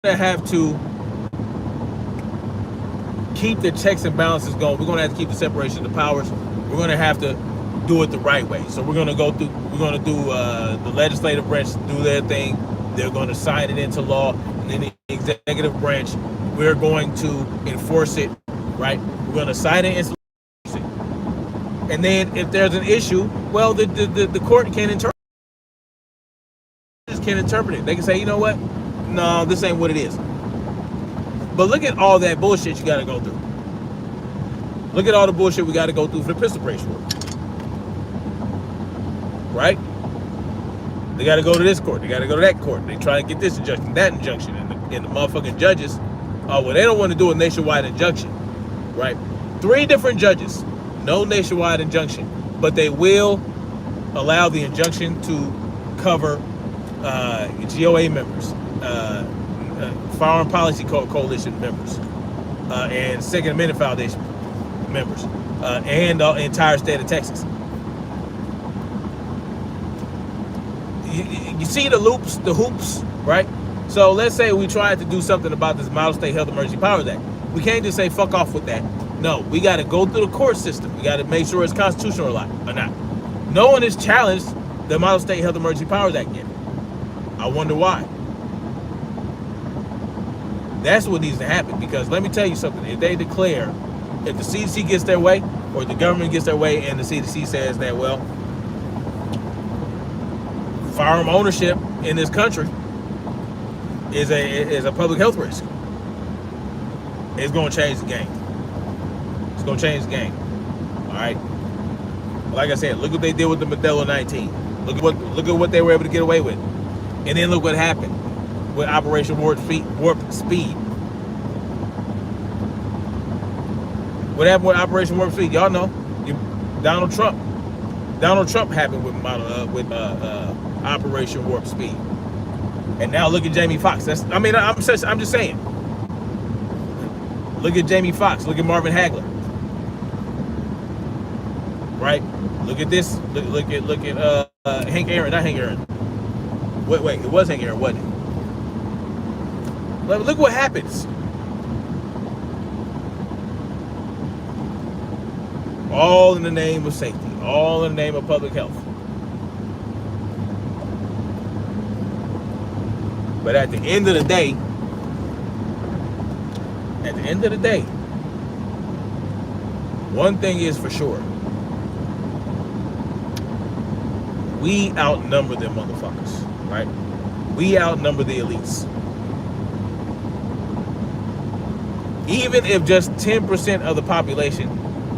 [SPEAKER 1] to have to keep the checks and balances going. We're going to have to keep the separation of the powers. We're going to have to do it the right way. So we're going to do the legislative branch do their thing. They're going to sign it into law, and then the executive branch, we're going to enforce it, right? We're going to sign it into law. And then if there's an issue, well, the court can interpret it. They can say, you know what? No, this ain't what it is. But look at all that bullshit you got to go through. Look at all the bullshit we got to go through for the pistol brace rule. Right? They got to go to this court. They got to go to that court. They try to get this injunction, that injunction. And the motherfucking judges, well, they don't want to do a nationwide injunction. Right? 3 different judges. No nationwide injunction. But they will allow the injunction to cover GOA members, Foreign Policy Coalition members, and Second Amendment Foundation members, and the entire state of Texas. You see the hoops, right? So let's say we tried to do something about this Model State Health Emergency Powers Act. We can't just say fuck off with that. No, we got to go through the court system. We got to make sure it's constitutional or not. No one has challenged the Model State Health Emergency Powers Act yet. I wonder why. That's what needs to happen, because let me tell you something. If they declare, if the CDC gets their way, or the government gets their way, and the CDC says that, well, firearm ownership in this country is a public health risk, it's going to change the game. It's going to change the game. All right. Like I said, look what they did with the Modelo 19. Look at what they were able to get away with, and then look what happened with Operation Warp Speed. What happened with Operation Warp Speed? Y'all know. Donald Trump happened with Operation Warp Speed, and now look at Jamie Foxx. I'm just saying. Look at Jamie Foxx. Look at Marvin Hagler. Right? Look at this. Look at Hank Aaron. Not Hank Aaron. Wait. It was Hank Aaron, wasn't it? Look what happens. All in the name of safety. All in the name of public health. But at the end of the day, one thing is for sure. We outnumber them motherfuckers, right? We outnumber the elites. Even if just 10% of the population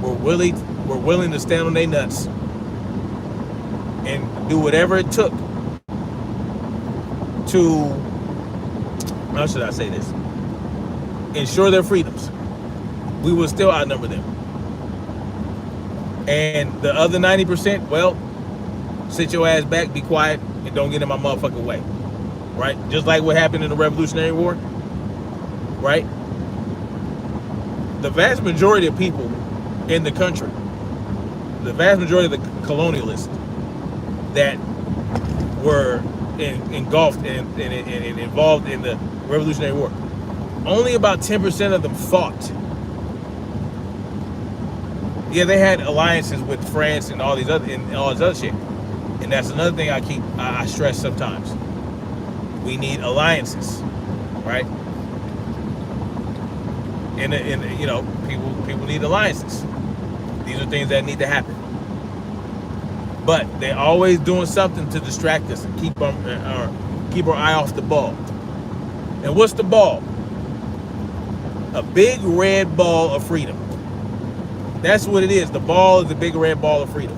[SPEAKER 1] were willing to stand on their nuts and do whatever it took to, how should I say this, ensure their freedoms, we will still outnumber them. And the other 90%, well, sit your ass back, be quiet, and don't get in my motherfucking way. Right? Just like what happened in the Revolutionary War. Right? The vast majority of people in the country the vast majority of the colonialists that were engulfed and involved in the Revolutionary War, only about 10% of them fought. Yeah, they had alliances with France and all this other shit. And that's another thing I stress sometimes. We need alliances, right? And you know, people need alliances. These are things that need to happen. But they're always doing something to distract us and keep our eye off the ball. And what's the ball? A big red ball of freedom. That's what it is. The ball is the big red ball of freedom.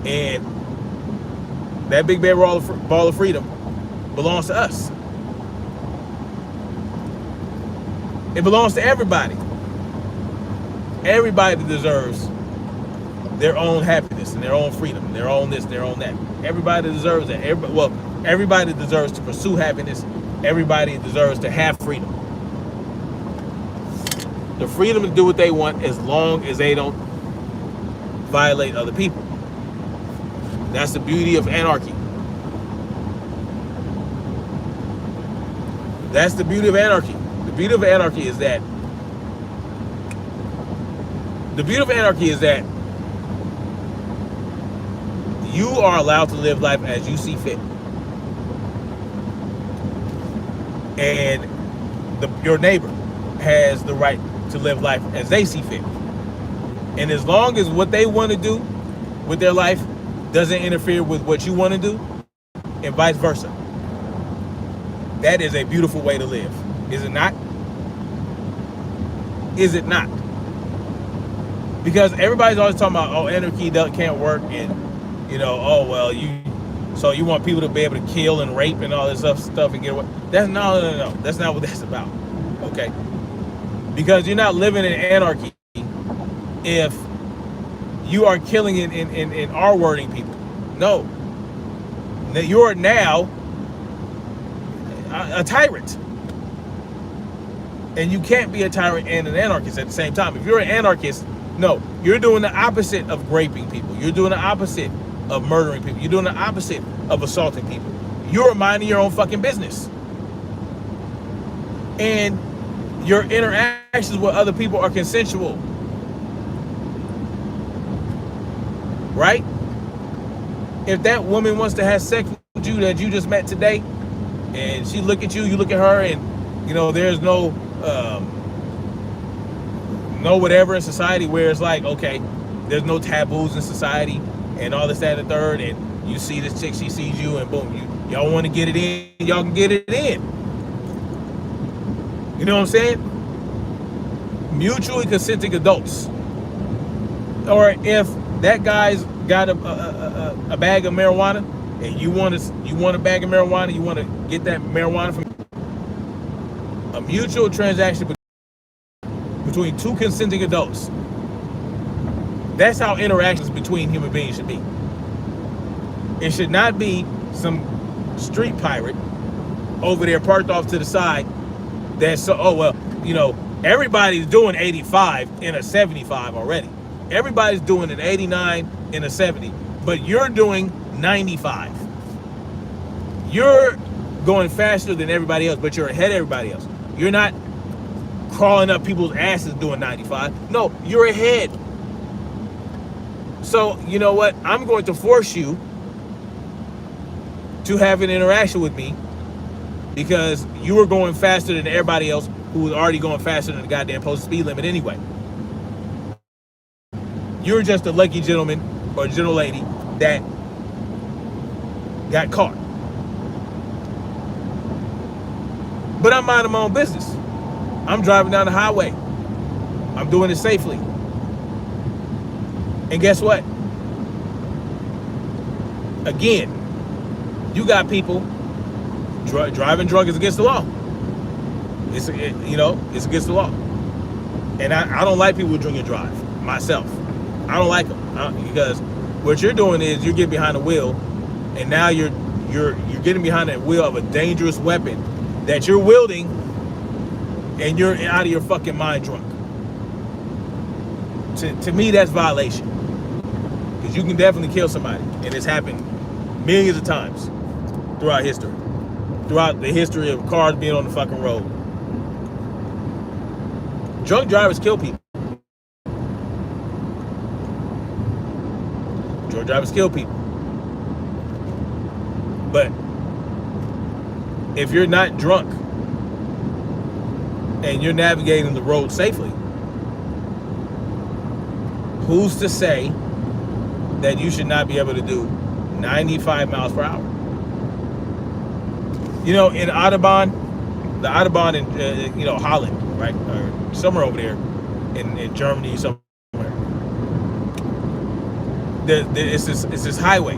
[SPEAKER 1] And that big red ball of freedom belongs to us. It belongs to everybody. Everybody deserves their own happiness and their own freedom, their own this, their own that. Everybody deserves it. Everybody deserves to pursue happiness. Everybody deserves to have freedom. The freedom to do what they want as long as they don't violate other people. That's the beauty of anarchy. That's the beauty of anarchy. The beauty of anarchy is that you are allowed to live life as you see fit. And your neighbor has the right to live life as they see fit. And as long as what they want to do with their life doesn't interfere with what you want to do, and vice versa, that is a beautiful way to live. Is it not? Is it not? Because everybody's always talking about, oh, anarchy can't work, and you know, oh well, so you want people to be able to kill and rape and all this stuff and get away. That's no. That's not what that's about. Okay? Because you're not living in anarchy if you are killing and R-wording people. No. You're now a tyrant. And you can't be a tyrant and an anarchist at the same time. If you're an anarchist, no, you're doing the opposite of raping people. You're doing the opposite of murdering people. You're doing the opposite of assaulting people. You're minding your own fucking business. And your interactions with other people are consensual. Right? If that woman wants to have sex with you that you just met today, and she look at you, you look at her, and you know, there's no whatever in society where it's like, okay, there's no taboos in society and all this, that, and the third, and you see this chick, she sees you, and boom, y'all want to get it in, y'all can get it in. You know what I'm saying? Mutually consenting adults. Or if that guy's got a bag of marijuana, and you want a bag of marijuana, you want to get that marijuana from a mutual transaction between two consenting adults. That's how interactions between human beings should be. It should not be some street pirate over there parked off to the side that's so, oh well, you know, everybody's doing 85 in a 75 already. Everybody's doing an 89 in a 70, but you're doing 95. You're going faster than everybody else, but you're ahead of everybody else. You're not crawling up people's asses doing 95. No, you're ahead. So, you know what? I'm going to force you to have an interaction with me because you were going faster than everybody else who was already going faster than the goddamn posted speed limit anyway. You're just a lucky gentleman or gentle lady that got caught. But I'm minding my own business. I'm driving down the highway. I'm doing it safely. And guess what? Again, you got people driving drunk is against the law. It's against the law. And I don't like people who drink and drive myself. I don't like them because what you're doing is you're getting behind the wheel, and now you're getting behind that wheel of a dangerous weapon that you're wielding, and you're out of your fucking mind drunk. to me, that's violation. Because you can definitely kill somebody, and it's happened millions of times throughout history. Throughout the history of cars being on the fucking road. Drunk drivers kill people. Drunk drivers kill people. But if you're not drunk and you're navigating the road safely, who's to say that you should not be able to do 95 miles per hour? You know, in Autobahn, the Autobahn in Holland, right, or somewhere over there in Germany, somewhere. It's this highway.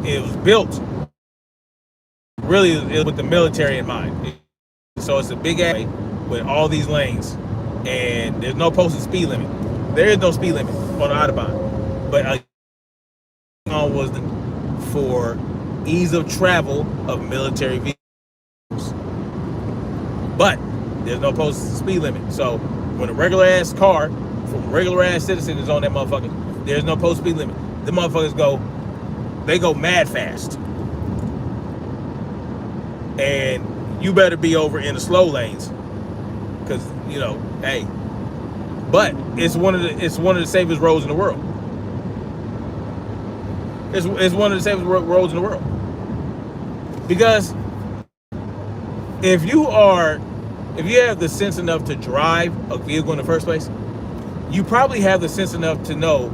[SPEAKER 1] It was built really with the military in mind. So it's a big highway with all these lanes, and there's no posted speed limit. There is no speed limit on the Autobahn, but was for ease of travel of military vehicles. But there's no posted speed limit. So when a regular ass car from a regular ass citizen is on that motherfucker, there's no posted speed limit. The motherfuckers go mad fast. And you better be over in the slow lanes. Cause hey. But it's one of the safest roads in the world. It's one of the safest roads in the world. Because if you have the sense enough to drive a vehicle in the first place, you probably have the sense enough to know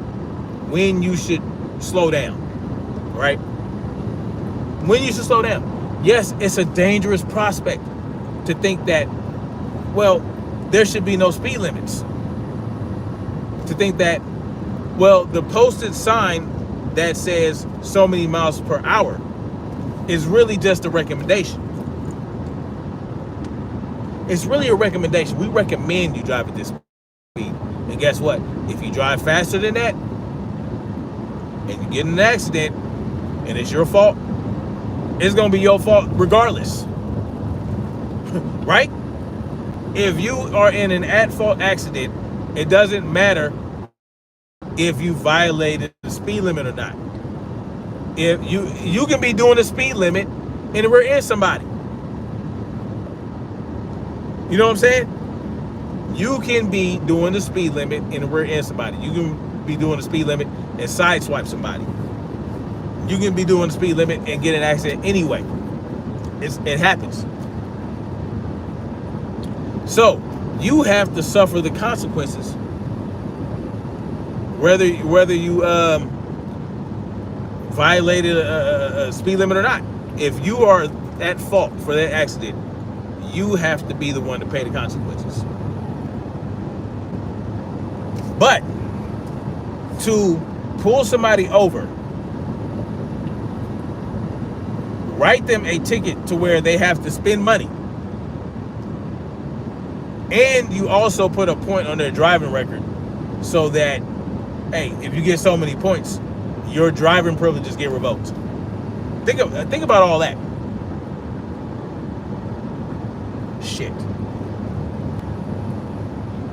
[SPEAKER 1] when you should slow down, right? When you should slow down. Yes, it's a dangerous prospect to think that, well, there should be no speed limits. To think that, well, the posted sign that says so many miles per hour is really just a recommendation. It's really a recommendation. We recommend you drive at this speed. And guess what? If you drive faster than that and you get in an accident and it's your fault, it's going to be your fault regardless. Right? If you are in an at-fault accident, it doesn't matter if you violated the speed limit or not. If you can be doing the speed limit and rear end somebody. You know what I'm saying? You can be doing the speed limit and rear end somebody. You can be doing the speed limit and sideswipe somebody. You can be doing the speed limit and get an accident anyway. It happens. So you have to suffer the consequences, whether you violated a speed limit or not. If you are at fault for that accident, you have to be the one to pay the consequences. But to pull somebody over, write them a ticket to where they have to spend money, and you also put a point on their driving record so that, hey, if you get so many points, your driving privileges get revoked. Think about all that. Shit.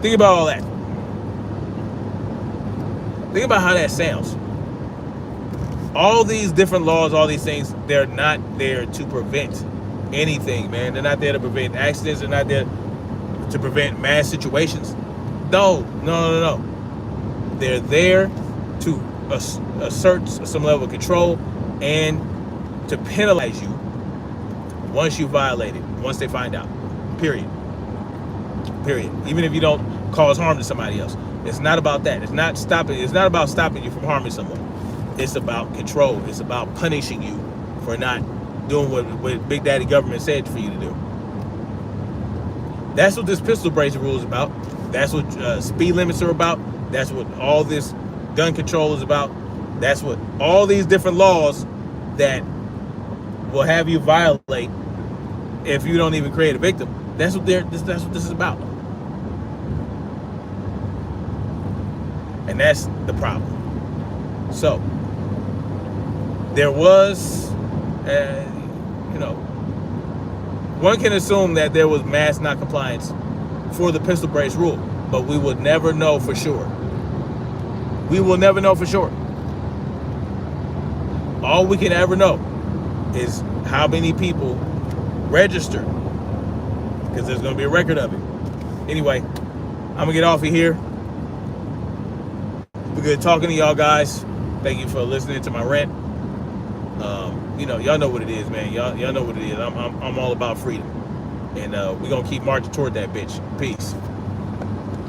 [SPEAKER 1] Think about all that. Think about how that sounds. All these different laws, all these things, they're not there to prevent anything, man. They're not there to prevent accidents. They're not there to prevent mass situations. No. They're there to assert some level of control and to penalize you once you violate it, once they find out. Period. Even if you don't cause harm to somebody else. It's not about that. It's not about stopping you from harming someone. It's about control. It's about punishing you for not doing what Big Daddy government said for you to do. That's what this pistol bracelet rule is about. That's what speed limits are about. That's what all this gun control is about. That's what all these different laws that will have you violate if you don't even create a victim. That's what this is about. And that's the problem. So there was, one can assume that there was mass non-compliance for the pistol brace rule. but we will never know for sure. We will never know for sure. All we can ever know is how many people registered, because there's going to be a record of it. Anyway, I'm going to get off of here. We're good talking to y'all guys. Thank you for listening to my rant. Y'all know what it is, man. Y'all know what it is. I'm all about freedom. And we're going to keep marching toward that bitch. Peace.